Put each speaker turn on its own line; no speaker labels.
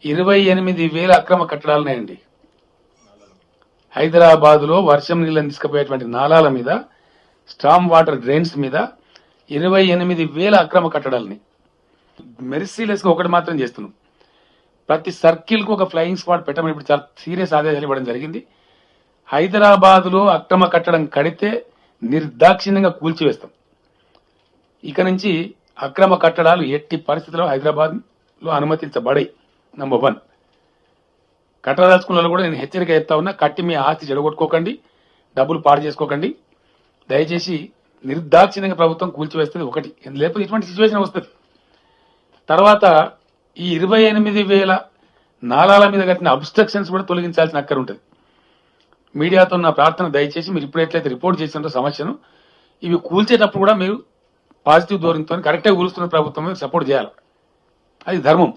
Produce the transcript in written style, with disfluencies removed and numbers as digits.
28,000 అక్రమ కట్టడాలున్నాయండి. హైదరాబాద్ లో వర్షం నీళ్ళని తీసుకుపోయేటువంటి నాలాల మీద, స్టామ్ వాటర్ డ్రైన్స్ మీద 28,000 అక్రమ కట్టడాలని మెర్సీలెస్ గా ఒకటి మాత్రం చేస్తున్నాం. ప్రతి సర్కిల్ కు ఒక ఫ్లయింగ్ స్క్వాడ్ పెట్టమని ఇప్పుడు చాలా సీరియస్ ఆదేశాలు ఇవ్వడం జరిగింది. హైదరాబాద్ లో అక్రమ కట్టడం కడితే నిర్దాక్షిణ్యంగా కూల్చివేస్తాం. ఇక నుంచి అక్రమ కట్టడాలు ఎట్టి పరిస్థితుల్లో హైదరాబాద్ లో అనుమతించబడే. నంబర్ 1. కట్టదలుచుకున్న కూడా నేను హెచ్చరిక చెప్తా ఉన్నా, కట్టి మీ ఆస్తి చెడగొట్టుకోకండి, డబ్బులు పాడు చేసుకోకండి. దయచేసి నిర్దాక్షిణ్యంగా ప్రభుత్వం కూల్చివేస్తుంది ఒకటి, లేకపోతే ఇటువంటి సిచ్యువేషన్ వస్తుంది. తర్వాత ఈ 28,000 నాలాల మీద కట్టిన అబ్స్ట్రక్షన్స్ కూడా తొలగించాల్సిన అక్కర ఉంటుంది. మీడియాతో నా ప్రార్థన, దయచేసి మీరు ఇప్పుడు ఎట్లయితే రిపోర్ట్ చేసినారో సమస్యను, ఇవి కూల్చేటప్పుడు కూడా మీరు పాజిటివ్ ధోరణితో కరెక్ట్గా కూలుస్తున్న ప్రభుత్వం సపోర్ట్ చేయాలి. అది ధర్మం.